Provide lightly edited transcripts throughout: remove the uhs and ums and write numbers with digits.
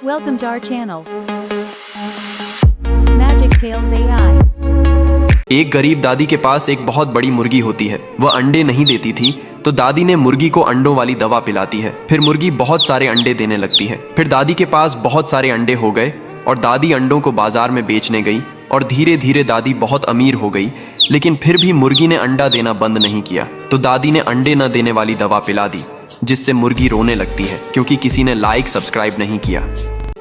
Welcome to our channel. Magic Tales AI. एक गरीब दादी के पास एक बहुत बड़ी मुर्गी होती है। वह अंडे नहीं देती थी, तो दादी ने मुर्गी को अंडों वाली दवा पिलाती है। फिर मुर्गी बहुत सारे अंडे देने लगती है। फिर दादी के पास बहुत सारे अंडे हो गए और दादी अंडों को बाजार में बेचने गई और धीरे धीरे दादी बहुत अमीर हो गई। लेकिन फिर भी मुर्गी ने अंडा देना बंद नहीं किया, तो दादी ने अंडे न देने वाली दवा पिला दी, जिससे मुर्गी रोने लगती है क्योंकि किसी ने लाइक सब्सक्राइब नहीं किया।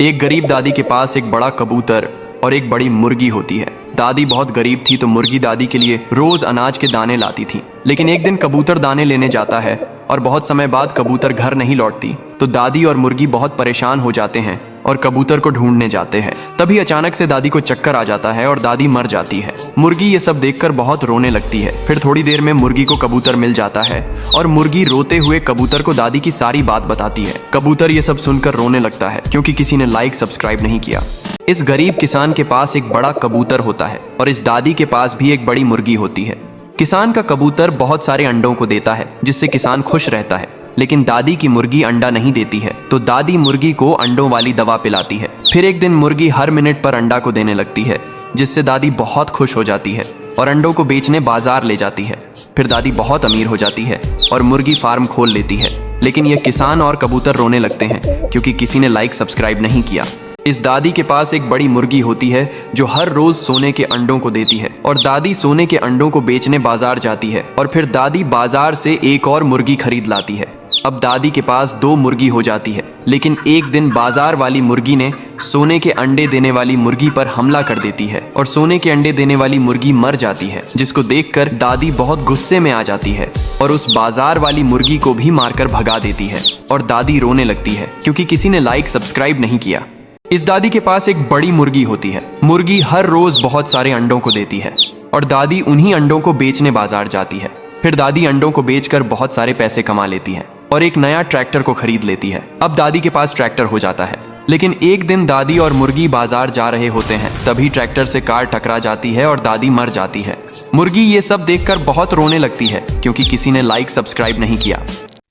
एक गरीब दादी के पास एक बड़ा कबूतर और एक बड़ी मुर्गी होती है। दादी बहुत गरीब थी, तो मुर्गी दादी के लिए रोज अनाज के दाने लाती थी। लेकिन एक दिन कबूतर दाने लेने जाता है और बहुत समय बाद कबूतर घर नहीं लौटती, तो दादी और मुर्गी बहुत परेशान हो जाते हैं और कबूतर को ढूंढने जाते हैं। तभी अचानक से दादी को चक्कर आ जाता है और दादी मर जाती है। मुर्गी ये सब देखकर बहुत रोने लगती है। फिर थोड़ी देर में मुर्गी को कबूतर मिल जाता है और मुर्गी रोते हुए कबूतर को दादी की सारी बात बताती है। कबूतर ये सब सुनकर रोने लगता है क्योंकि किसी ने लाइक सब्सक्राइब नहीं किया। इस गरीब किसान के पास एक बड़ा कबूतर होता है और इस दादी के पास भी एक बड़ी मुर्गी होती है। किसान का कबूतर बहुत सारे अंडों को देता है, जिससे किसान खुश रहता है। लेकिन दादी की मुर्गी अंडा नहीं देती है, तो दादी मुर्गी को अंडों वाली दवा पिलाती है। फिर एक दिन मुर्गी हर मिनट पर अंडा को देने लगती है, जिससे दादी बहुत खुश हो जाती है और अंडों को बेचने बाजार ले जाती है। फिर दादी बहुत अमीर हो जाती है और मुर्गी फार्म खोल लेती है। लेकिन यह किसान और कबूतर रोने लगते हैं क्योंकि किसी ने लाइक सब्सक्राइब नहीं किया। इस दादी के पास एक बड़ी मुर्गी होती है जो हर रोज सोने के अंडों को देती है और दादी सोने के अंडों को बेचने बाजार जाती है और फिर दादी बाजार से एक और मुर्गी खरीद लाती है। अब दादी के पास 2 मुर्गी हो जाती है। लेकिन एक दिन बाजार वाली मुर्गी ने सोने के अंडे देने वाली मुर्गी पर हमला कर देती है और सोने के अंडे देने वाली मुर्गी मर जाती है, जिसको देखकर दादी बहुत गुस्से में आ जाती है और उस बाजार वाली मुर्गी को भी मारकर भगा देती है और दादी रोने लगती है क्योंकि किसी ने लाइक सब्सक्राइब नहीं किया। इस दादी के पास एक बड़ी मुर्गी होती है। मुर्गी हर रोज बहुत सारे अंडों को देती है और दादी उन्हीं अंडों को बेचने बाजार जाती है। फिर दादी अंडों को बेचकर बहुत सारे पैसे कमा लेती है और एक नया ट्रैक्टर को खरीद लेती है। अब दादी के पास ट्रैक्टर हो जाता है। लेकिन एक दिन दादी और मुर्गी बाजार जा रहे होते हैं, तभी ट्रैक्टर से कार टकरा जाती है और दादी मर जाती है। मुर्गी ये सब देखकर बहुत रोने लगती है क्योंकि किसी ने लाइक सब्सक्राइब नहीं किया।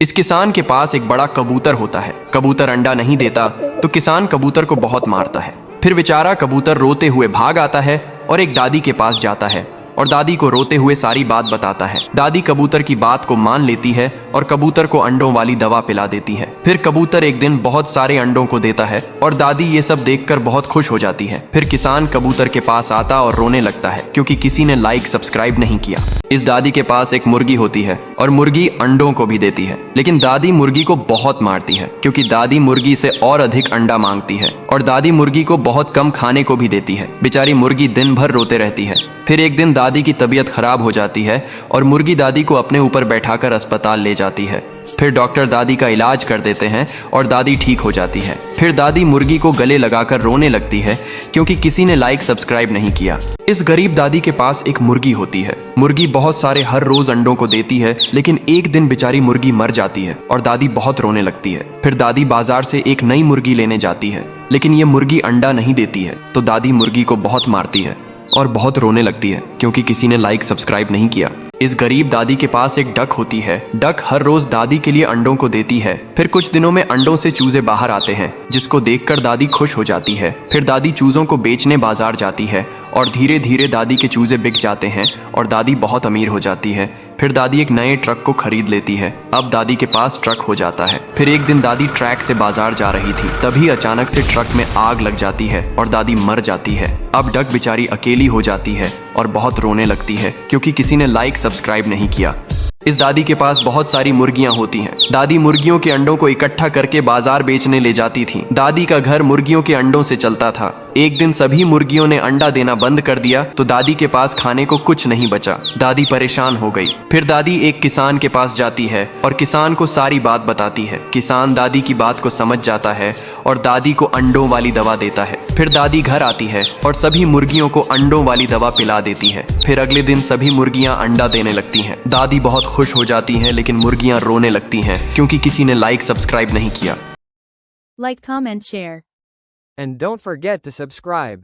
इस किसान के पास एक बड़ा कबूतर होता है। कबूतर अंडा नहीं देता, तो किसान कबूतर को बहुत मारता है। फिर बेचारा कबूतर रोते हुए भाग आता है और एक दादी के पास जाता है और दादी को रोते हुए सारी बात बताता है। दादी कबूतर की बात को मान लेती है और कबूतर को अंडों वाली दवा पिला देती है। फिर कबूतर एक दिन बहुत सारे अंडों को देता है और दादी ये सब देखकर बहुत खुश हो जाती है। फिर किसान कबूतर के पास आता और रोने लगता है क्योंकि किसी ने लाइक सब्सक्राइब नहीं किया। इस दादी के पास एक मुर्गी होती है और मुर्गी अंडों को भी देती है। लेकिन दादी मुर्गी को बहुत मारती है क्योंकि दादी मुर्गी से और अधिक अंडा मांगती है और दादी मुर्गी को बहुत कम खाने को भी देती है। बेचारी मुर्गी दिन भर रोते रहती है। फिर एक दिन दादी की तबीयत खराब हो जाती है और मुर्गी दादी को अपने ऊपर बैठाकर अस्पताल ले जाती है। फिर डॉक्टर दादी का इलाज कर देते हैं और दादी ठीक हो जाती है। फिर दादी मुर्गी को गले लगाकर रोने लगती है क्योंकि किसी ने लाइक सब्सक्राइब नहीं किया। इस गरीब दादी के पास एक मुर्गी होती है। मुर्गी बहुत सारे हर रोज अंडों को देती है, लेकिन एक दिन बेचारी मुर्गी मर जाती है और दादी बहुत रोने लगती है। फिर दादी बाजार से एक नई मुर्गी लेने जाती है, लेकिन ये मुर्गी अंडा नहीं देती है, तो दादी मुर्गी को बहुत मारती है और बहुत रोने लगती है क्योंकि किसी ने लाइक सब्सक्राइब नहीं किया। इस गरीब दादी के पास एक डक होती है। डक हर रोज दादी के लिए अंडों को देती है। फिर कुछ दिनों में अंडों से चूजे बाहर आते हैं, जिसको देखकर दादी खुश हो जाती है। फिर दादी चूजों को बेचने बाजार जाती है और धीरे धीरे दादी के चूजे बिक जाते हैं और दादी बहुत अमीर हो जाती है। फिर दादी एक नए ट्रक को खरीद लेती है। अब दादी के पास ट्रक हो जाता है। फिर एक दिन दादी ट्रैक से बाजार जा रही थी, तभी अचानक से ट्रक में आग लग जाती है और दादी मर जाती है। अब डक बेचारी अकेली हो जाती है और बहुत रोने लगती है क्योंकि किसी ने लाइक सब्सक्राइब नहीं किया। इस दादी के पास बहुत सारी मुर्गियां होती हैं। दादी मुर्गियों के अंडों को इकट्ठा करके बाजार बेचने ले जाती थी। दादी का घर मुर्गियों के अंडों से चलता था। एक दिन सभी मुर्गियों ने अंडा देना बंद कर दिया, तो दादी के पास खाने को कुछ नहीं बचा। दादी परेशान हो गई। फिर दादी एक किसान के पास जाती है और किसान को सारी बात बताती है। किसान दादी की बात को समझ जाता है और दादी को अंडों वाली दवा देता है। फिर दादी घर आती है और सभी मुर्गियों को अंडों वाली दवा पिला देती है। फिर अगले दिन सभी मुर्गियां अंडा देने लगती हैं। दादी बहुत खुश हो जाती हैं, लेकिन मुर्गियां रोने लगती हैं क्योंकि किसी ने लाइक सब्सक्राइब नहीं किया। Like, comment, share. And don't forget to subscribe.